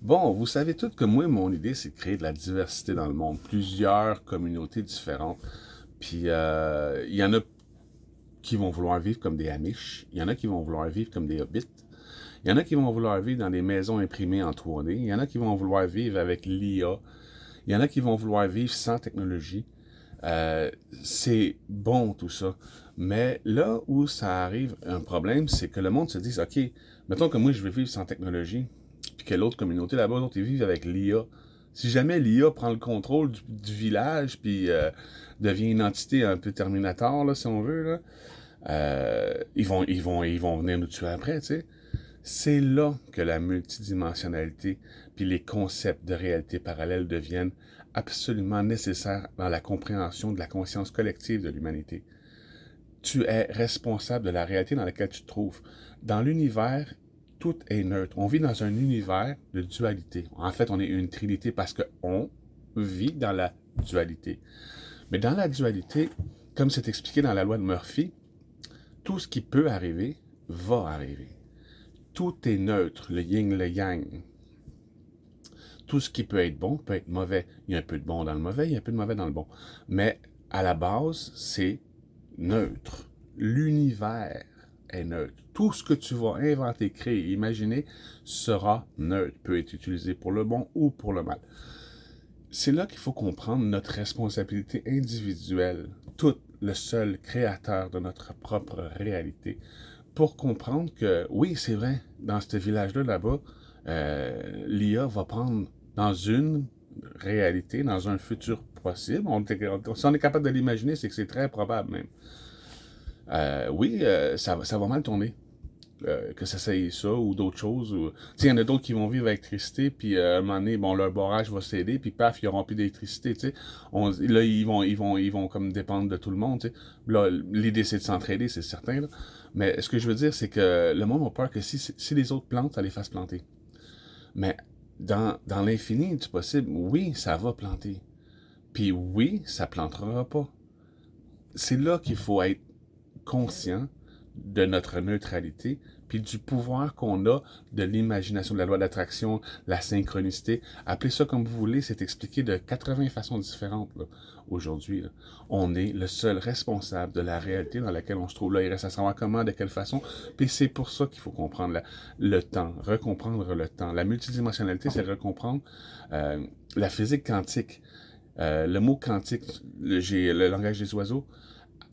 Bon, vous savez tous que moi, mon idée, c'est de créer de la diversité dans le monde, plusieurs communautés différentes. Puis, il y en a qui vont vouloir vivre comme des Amish, il y en a qui vont vouloir vivre comme des Hobbits, il y en a qui vont vouloir vivre dans des maisons imprimées en 3D, il y en a qui vont vouloir vivre avec l'IA, il y en a qui vont vouloir vivre sans technologie. Euh, c'est bon tout ça. Mais là où ça arrive un problème, c'est que le monde se dit, OK, mettons que moi je vais vivre sans technologie, puis que l'autre communauté là-bas, l'autre, ils vivent avec l'IA. Si jamais l'IA prend le contrôle du village, puis devient une entité un peu Terminator, là, si on veut, là, ils vont venir nous tuer après, tu sais. C'est là que la multidimensionnalité puis les concepts de réalité parallèle deviennent absolument nécessaires dans la compréhension de la conscience collective de l'humanité. Tu es responsable de la réalité dans laquelle tu te trouves. Dans l'univers, tout est neutre. On vit dans un univers de dualité. En fait, on est une trinité parce qu'on vit dans la dualité. Mais dans la dualité, comme c'est expliqué dans la loi de Murphy, tout ce qui peut arriver va arriver. Tout est neutre, le yin, le yang. Tout ce qui peut être bon peut être mauvais. Il y a un peu de bon dans le mauvais, il y a un peu de mauvais dans le bon. Mais à la base, c'est neutre. L'univers est neutre. Tout ce que tu vas inventer, créer, imaginer sera neutre, peut être utilisé pour le bon ou pour le mal. C'est là qu'il faut comprendre notre responsabilité individuelle, tout le seul créateur de notre propre réalité, pour comprendre que, oui, c'est vrai, dans ce village-là, là-bas, l'IA va prendre dans une réalité, dans un futur possible. Si on est capable de l'imaginer, c'est que c'est très probable même. Oui, ça va mal tourner. Que ça soit ça ou d'autres choses. Il y en a d'autres qui vont vivre avec l'électricité, puis à un moment donné, bon, leur barrage va céder, puis paf, ils n'auront plus d'électricité. Là, ils vont comme dépendre de tout le monde. T'sais. Là, l'idée, c'est de s'entraider, c'est certain. Là. Mais ce que je veux dire, c'est que le monde a peur que si les autres plantent, ça les fasse planter. Mais dans l'infini du possible, oui, ça va planter. Puis oui, ça plantera pas. C'est là qu'il faut être conscient de notre neutralité, puis du pouvoir qu'on a de l'imagination, de la loi d'attraction, la synchronicité. Appelez ça comme vous voulez, c'est expliqué de 80 façons différentes là, aujourd'hui. Là. On est le seul responsable de la réalité dans laquelle on se trouve. Là, il reste à savoir comment, de quelle façon. Puis c'est pour ça qu'il faut comprendre le temps, recomprendre le temps. La multidimensionnalité, c'est recomprendre la physique quantique. Le mot quantique, j'ai le langage des oiseaux,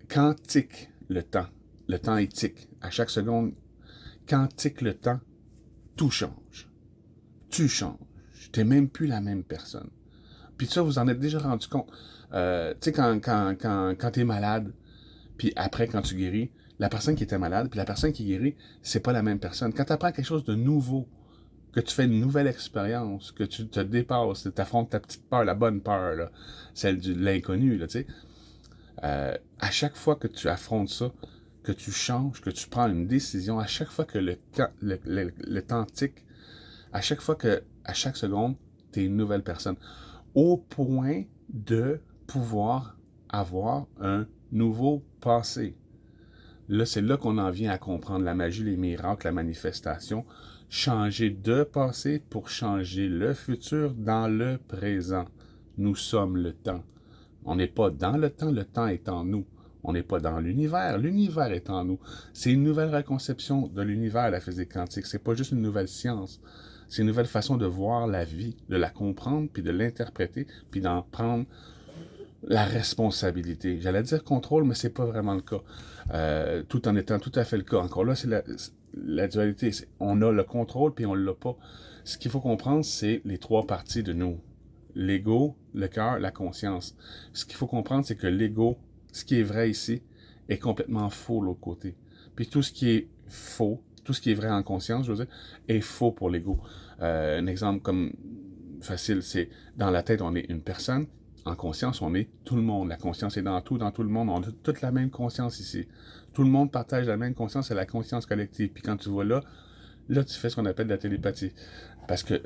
quantique le temps. Le temps est tic. À chaque seconde, quantique le temps, tout change. Tu changes. Tu n'es même plus la même personne. Puis ça, vous en êtes déjà rendu compte. Tu sais, quand tu es malade, puis après, quand tu guéris, la personne qui était malade, puis la personne qui guérit, c'est pas la même personne. Quand tu apprends quelque chose de nouveau, que tu fais une nouvelle expérience, que tu te dépasses, tu affrontes ta petite peur, la bonne peur, là, celle de l'inconnu, là, tu sais, à chaque fois que tu affrontes ça, que tu changes, que tu prends une décision, à chaque fois que le temps tique, à chaque fois que, à chaque seconde, tu es une nouvelle personne. Au point de pouvoir avoir un nouveau passé. Là, c'est là qu'on en vient à comprendre la magie, les miracles, la manifestation. Changer de passé pour changer le futur dans le présent. Nous sommes le temps. On n'est pas dans le temps est en nous. On n'est pas dans l'univers est en nous. C'est une nouvelle reconception de l'univers, la physique quantique. C'est pas juste une nouvelle science. C'est une nouvelle façon de voir la vie, de la comprendre, puis de l'interpréter, puis d'en prendre la responsabilité. J'allais dire contrôle, mais c'est pas vraiment le cas. Tout en étant tout à fait le cas. Encore là, c'est la dualité. On a le contrôle, puis on l'a pas. Ce qu'il faut comprendre, c'est les trois parties de nous. L'ego, le cœur, la conscience. Ce qu'il faut comprendre, c'est que l'ego, ce qui est vrai ici, est complètement faux de l'autre côté. Puis tout ce qui est faux, tout ce qui est vrai en conscience, je veux dire, est faux pour l'ego. Un exemple comme facile, c'est dans la tête, on est une personne. En conscience, on est tout le monde. La conscience est dans tout le monde. On a toute la même conscience ici. Tout le monde partage la même conscience, c'est la conscience collective. Puis quand tu vois là, tu fais ce qu'on appelle de la télépathie. Parce que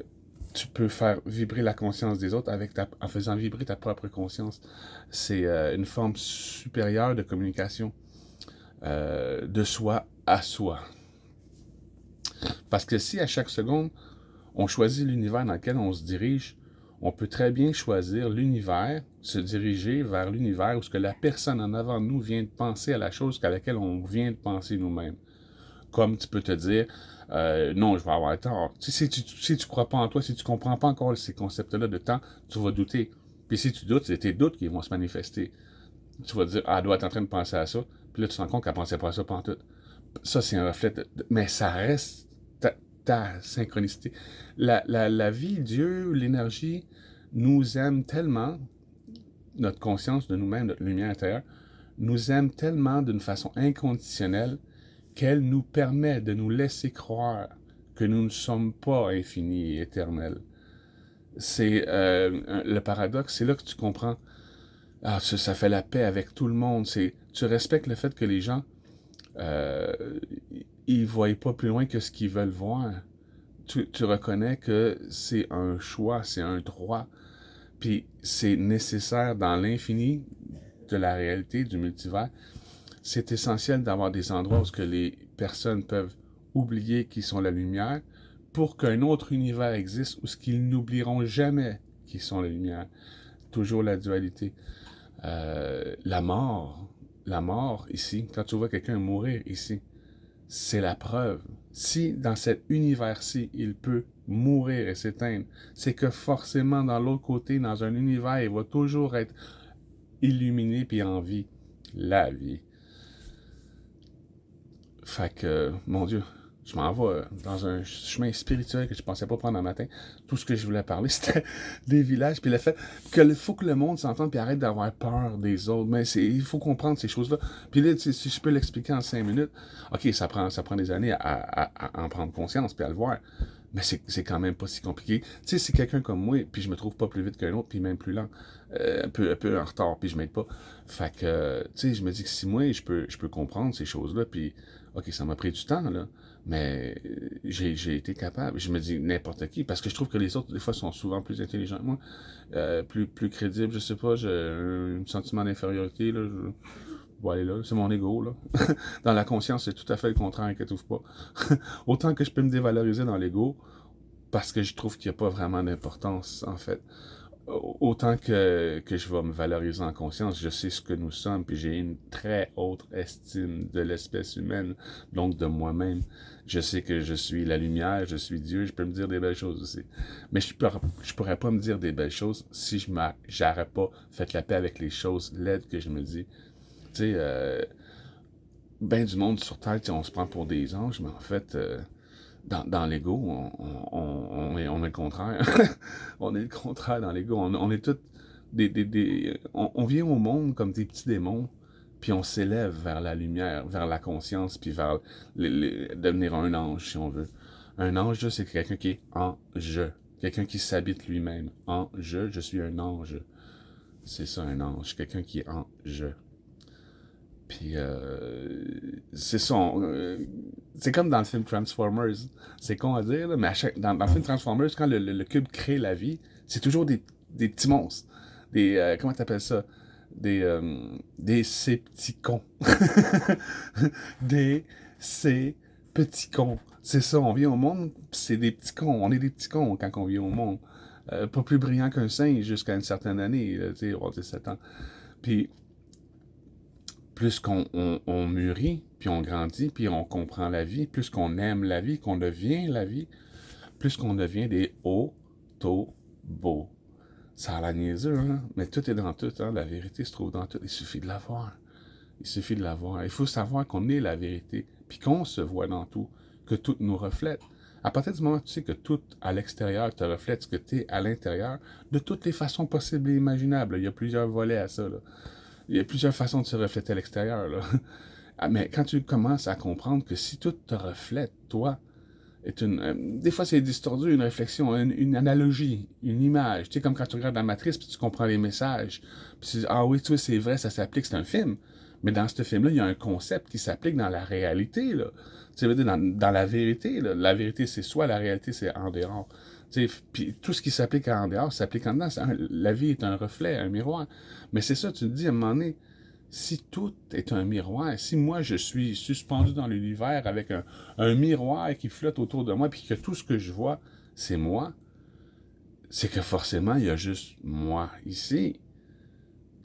tu peux faire vibrer la conscience des autres en faisant vibrer ta propre conscience. C'est une forme supérieure de communication de soi à soi. Parce que si à chaque seconde, on choisit l'univers dans lequel on se dirige, on peut très bien choisir l'univers, se diriger vers l'univers où ce que la personne en avant de nous vient de penser à la chose à laquelle on vient de penser nous-mêmes. Comme tu peux te dire, non, je vais avoir tort. Si tu crois pas en toi, si tu comprends pas encore ces concepts-là de temps, tu vas douter. Puis si tu doutes, c'est tes doutes qui vont se manifester. Tu vas dire, ah, elle doit être en train de penser à ça. Puis là, tu te rends compte qu'elle pensait pas à ça pantoute. Ça, c'est un reflet mais ça reste ta synchronicité. La vie, Dieu, l'énergie, nous aime tellement, notre conscience de nous-mêmes, notre lumière intérieure, nous aime tellement d'une façon inconditionnelle qu'elle nous permet de nous laisser croire que nous ne sommes pas infinis et éternels. C'est le paradoxe, c'est là que tu comprends. Ah, ça fait la paix avec tout le monde. Tu respectes le fait que les gens, ils ne voient pas plus loin que ce qu'ils veulent voir. Tu reconnais que c'est un choix, c'est un droit. Puis c'est nécessaire dans l'infini de la réalité, du multivers. C'est essentiel d'avoir des endroits où que les personnes peuvent oublier qu'ils sont la lumière pour qu'un autre univers existe où ce qu'ils n'oublieront jamais qu'ils sont la lumière. Toujours la dualité. La mort ici, quand tu vois quelqu'un mourir ici, c'est la preuve. Si dans cet univers-ci, il peut mourir et s'éteindre, c'est que forcément dans l'autre côté, dans un univers, il va toujours être illuminé puis en vie. La vie. Fait que, mon Dieu, je m'en vais dans un chemin spirituel que je pensais pas prendre un matin. Tout ce que je voulais parler, c'était des villages, puis le fait qu'il faut que le monde s'entende puis arrête d'avoir peur des autres. Mais il faut comprendre ces choses-là. Puis là, si je peux l'expliquer en 5 minutes, ok, ça prend des années à en prendre conscience puis à le voir. Mais c'est quand même pas si compliqué. Tu sais, c'est quelqu'un comme moi, puis je me trouve pas plus vite qu'un autre, puis même plus lent, un peu en retard, puis je m'aide pas. Fait que, tu sais, je me dis que si moi, je peux comprendre ces choses-là, puis, ok, ça m'a pris du temps, là, mais j'ai été capable. Je me dis n'importe qui, parce que je trouve que les autres, des fois, sont souvent plus intelligents que moi, plus crédibles, je sais pas, j'ai un sentiment d'infériorité, là, je vais aller là, c'est mon ego, là. Dans la conscience, c'est tout à fait le contraire, inquiète-vous pas. Autant que je peux me dévaloriser dans l'ego, parce que je trouve qu'il n'y a pas vraiment d'importance, en fait. Autant que je vais me valoriser en conscience, je sais ce que nous sommes, puis j'ai une très haute estime de l'espèce humaine, donc de moi-même. Je sais que je suis la lumière, je suis Dieu, je peux me dire des belles choses aussi. Mais je pourrais pas me dire des belles choses si j'aurais pas fait la paix avec les choses laides que je me dis. Tu sais, ben du monde sur Terre, on se prend pour des anges, mais en fait, dans l'ego, on est le contraire. On est le contraire dans l'ego. On est tous on vient au monde comme des petits démons, puis on s'élève vers la lumière, vers la conscience, puis vers devenir un ange, si on veut. Un ange, c'est quelqu'un qui est en je. Quelqu'un qui s'habite lui-même. En je suis un ange. C'est ça, un ange. Quelqu'un qui est en je. Puis, c'est ça. C'est comme dans le film Transformers. C'est con à dire, là, mais dans le film Transformers, quand le cube crée la vie, c'est toujours des petits monstres. Comment t'appelles ça? Des Scepticons. Ces petits cons. C'est ça, on vient au monde, pis c'est des petits cons. On est des petits cons quand on vient au monde. Pas plus brillant qu'un singe jusqu'à une certaine année, tu sais, on 17 ans. Puis, plus on mûrit, puis on grandit, puis on comprend la vie, plus qu'on aime la vie, qu'on devient la vie, plus qu'on devient des autobots. Ça a l'air niaiseux, hein? Mais tout est dans tout, hein? La vérité se trouve dans tout. Il suffit de la voir. Il suffit de la voir. Il faut savoir qu'on est la vérité, puis qu'on se voit dans tout, que tout nous reflète. À partir du moment où tu sais que tout à l'extérieur te reflète ce que tu es à l'intérieur, de toutes les façons possibles et imaginables, il y a plusieurs volets à ça, là. Il y a plusieurs façons de se refléter à l'extérieur, là. Mais quand tu commences à comprendre que si tout te reflète, toi, des fois c'est distordu, une réflexion, une analogie, une image. Tu sais, comme quand tu regardes la matrice, puis tu comprends les messages. Puis tu dis, ah oui, tu vois, c'est vrai, ça s'applique, c'est un film. Mais dans ce film-là, il y a un concept qui s'applique dans la réalité, là. Tu sais, dans la vérité, là. La vérité, c'est soi, la réalité, c'est en dehors. Puis tout ce qui s'applique en dehors s'applique en dedans. La vie est un reflet, un miroir. Mais c'est ça, tu te dis à un moment donné, si tout est un miroir, si moi je suis suspendu dans l'univers avec un miroir qui flotte autour de moi, puis que tout ce que je vois c'est moi, c'est que forcément, il y a juste moi ici.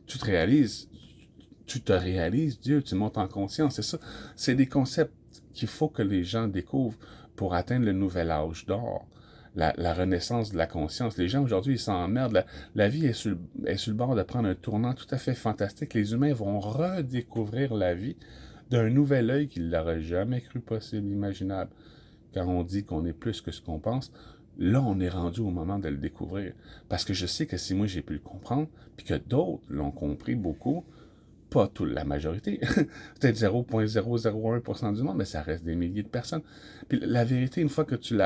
Tu te réalises, Dieu, tu montes en conscience, c'est ça. C'est des concepts qu'il faut que les gens découvrent pour atteindre le nouvel âge d'or, la renaissance de la conscience. Les gens aujourd'hui, ils s'emmerdent. La vie est sur le bord de prendre un tournant tout à fait fantastique. Les humains vont redécouvrir la vie d'un nouvel œil qu'ils n'auraient jamais cru possible, imaginable. Quand on dit qu'on est plus que ce qu'on pense, là, on est rendu au moment de le découvrir. Parce que je sais que si moi j'ai pu le comprendre, puis que d'autres l'ont compris beaucoup, pas toute la majorité, peut-être 0,001% du monde, mais ça reste des milliers de personnes. Puis la vérité, une fois que tu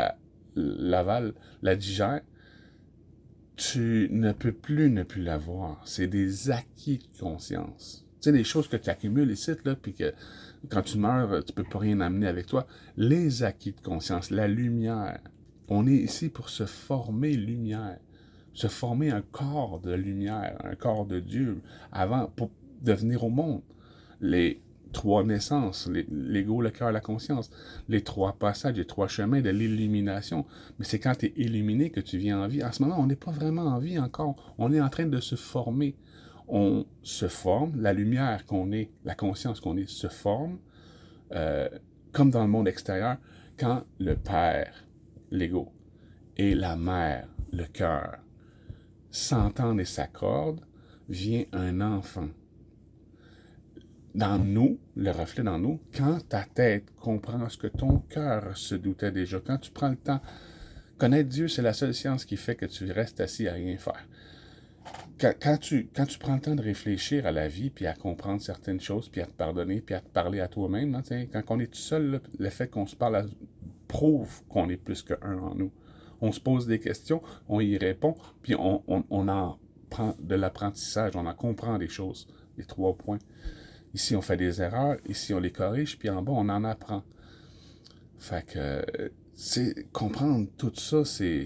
l'avales, la digères, tu ne peux plus ne plus la voir. C'est des acquis de conscience. Tu sais, des choses que tu accumules ici, là, puis que quand tu meurs, tu peux pas rien amener avec toi. Les acquis de conscience, la lumière. On est ici pour se former lumière, se former un corps de lumière, un corps de Dieu, avant, pour devenir au monde. Les trois naissances, l'ego, le cœur, la conscience, les trois passages, les trois chemins de l'illumination. Mais c'est quand tu es illuminé que tu viens en vie. En ce moment, on n'est pas vraiment en vie encore. On est en train de se former. On se forme, la lumière qu'on est, la conscience qu'on est, se forme, euh, comme dans le monde extérieur, quand le Père, l'ego, et la Mère, le cœur, s'entendent et s'accordent, vient un enfant. Dans nous, le reflet dans nous, quand ta tête comprend ce que ton cœur se doutait déjà, quand tu prends le temps, connaître Dieu, c'est la seule science qui fait que tu restes assis à rien faire. Quand tu prends le temps de réfléchir à la vie, puis à comprendre certaines choses, puis à te pardonner, puis à te parler à toi-même, hein, quand on est tout seul, là, le fait qu'on se parle prouve qu'on est plus qu'un en nous. On se pose des questions, on y répond, puis on en prend de l'apprentissage, on en comprend des choses, les 3 points. Ici, on fait des erreurs, ici, on les corrige, puis en bas, on en apprend. Fait que, comprendre tout ça, c'est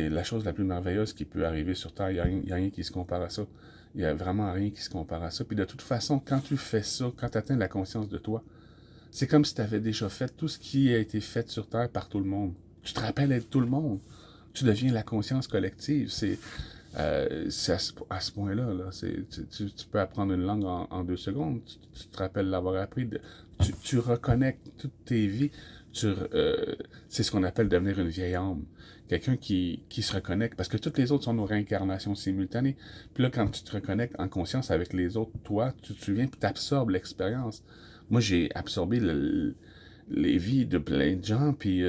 la chose la plus merveilleuse qui peut arriver sur Terre. Il n'y a rien qui se compare à ça. Il n'y a vraiment rien qui se compare à ça. Puis de toute façon, quand tu fais ça, quand tu atteins la conscience de toi, c'est comme si tu avais déjà fait tout ce qui a été fait sur Terre par tout le monde. Tu te rappelles être tout le monde. Tu deviens la conscience collective. C'est à ce point-là. Là, tu peux apprendre une langue en 2 secondes. Tu te rappelles l'avoir appris. Tu reconnectes toutes tes vies. C'est ce qu'on appelle devenir une vieille âme. Quelqu'un qui se reconnecte. Parce que toutes les autres sont nos réincarnations simultanées. Puis là, quand tu te reconnectes en conscience avec les autres, toi, tu te souviens puis tu absorbes l'expérience. Moi, j'ai absorbé les vies de plein de gens, puis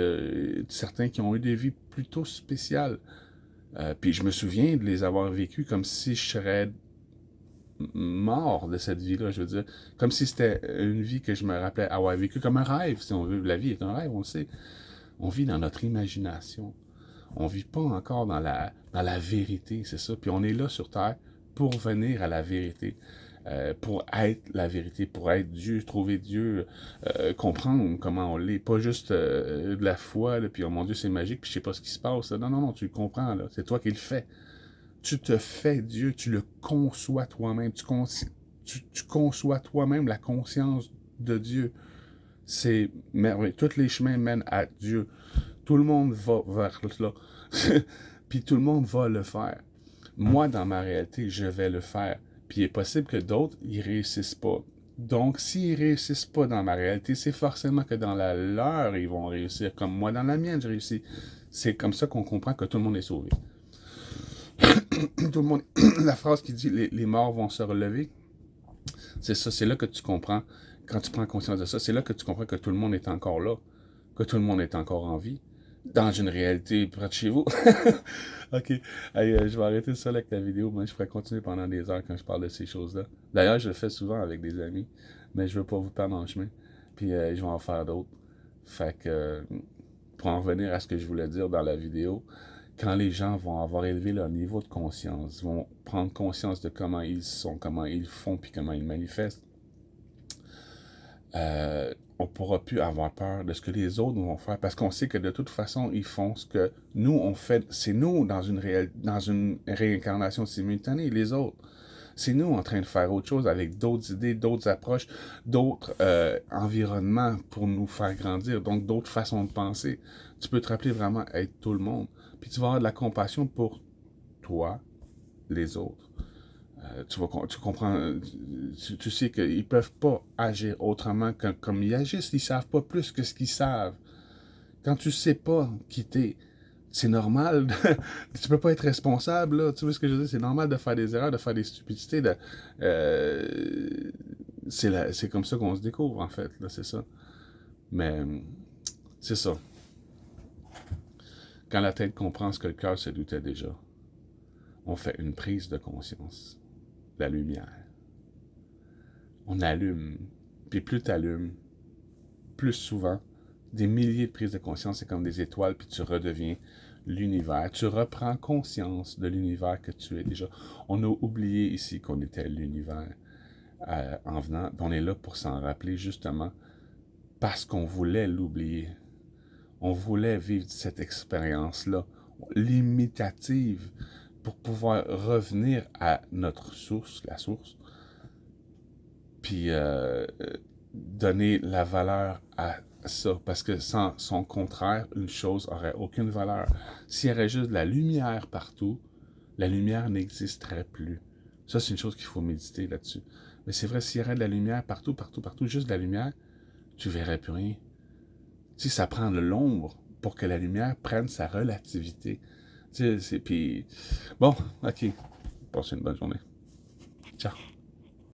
certains qui ont eu des vies plutôt spéciales. Puis je me souviens de les avoir vécues comme si je serais mort de cette vie-là, je veux dire. Comme si c'était une vie que je me rappelais avoir vécue comme un rêve, si on veut. La vie est un rêve, on le sait. On vit dans notre imagination. On vit pas encore dans la vérité, c'est ça. Puis on est là sur Terre pour venir à la vérité. Pour être la vérité, pour être Dieu, trouver Dieu, comprendre comment on l'est. Pas juste de la foi, là, puis oh mon Dieu, c'est magique, puis je sais pas ce qui se passe. Là. Non, non, non, tu le comprends, là. C'est toi qui le fais. Tu te fais Dieu, tu le conçois toi-même. Tu conçois toi-même la conscience de Dieu. C'est merveilleux. Tous les chemins mènent à Dieu. Tout le monde va vers là. Puis tout le monde va le faire. Moi, dans ma réalité, je vais le faire. Puis il est possible que d'autres, ils réussissent pas. Donc, s'ils réussissent pas dans ma réalité, c'est forcément que dans la leur, ils vont réussir. Comme moi, dans la mienne, j'ai réussi. C'est comme ça qu'on comprend que tout le monde est sauvé. Tout le monde, la phrase qui dit les morts vont se relever, c'est ça, c'est là que tu comprends, quand tu prends conscience de ça, c'est là que tu comprends que tout le monde est encore là, que tout le monde est encore en vie, dans une réalité près de chez vous. Ok, hey, je vais arrêter ça avec la vidéo, moi je pourrais continuer pendant des heures quand je parle de ces choses-là. D'ailleurs, je le fais souvent avec des amis, mais je veux pas vous perdre en chemin, puis je vais en faire d'autres. Fait que, pour en revenir à ce que je voulais dire dans la vidéo, quand les gens vont avoir élevé leur niveau de conscience, vont prendre conscience de comment ils sont, comment ils font, puis comment ils manifestent, on ne pourra plus avoir peur de ce que les autres vont faire, parce qu'on sait que de toute façon, ils font ce que nous, on fait. C'est nous dans une réincarnation simultanée, les autres. C'est nous en train de faire autre chose avec d'autres idées, d'autres approches, d'autres environnements pour nous faire grandir, donc d'autres façons de penser. Tu peux te rappeler vraiment être tout le monde. Puis tu vas avoir de la compassion pour toi, les autres. Tu comprends, tu sais qu'ils ne peuvent pas agir autrement que comme ils agissent. Ils ne savent pas plus que ce qu'ils savent. Quand tu ne sais pas quitter, c'est normal. Tu peux pas être responsable, là. Tu vois ce que je veux dire? C'est normal de faire des erreurs, de faire des stupidités. C'est comme ça qu'on se découvre, en fait. Là, c'est ça. Mais c'est ça. Quand la tête comprend ce que le cœur se doutait déjà, on fait une prise de conscience. La lumière. On allume. Puis plus tu allumes, plus souvent, des milliers de prises de conscience, c'est comme des étoiles, puis tu redeviens l'univers. Tu reprends conscience de l'univers que tu es déjà. On a oublié ici qu'on était l'univers en venant. On est là pour s'en rappeler justement parce qu'on voulait l'oublier. On voulait vivre cette expérience-là limitative pour pouvoir revenir à notre source, la source, puis donner la valeur à ça, parce que sans son contraire, une chose aurait aucune valeur. S'il y avait juste de la lumière partout, la lumière n'existerait plus. Ça, c'est une chose qu'il faut méditer là-dessus. Mais c'est vrai, s'il y aurait de la lumière partout, partout, partout, juste de la lumière, tu verrais plus rien. Tu sais, ça prend de l'ombre pour que la lumière prenne sa relativité. Tu sais, puis... Bon, OK. Passez une bonne journée. Ciao.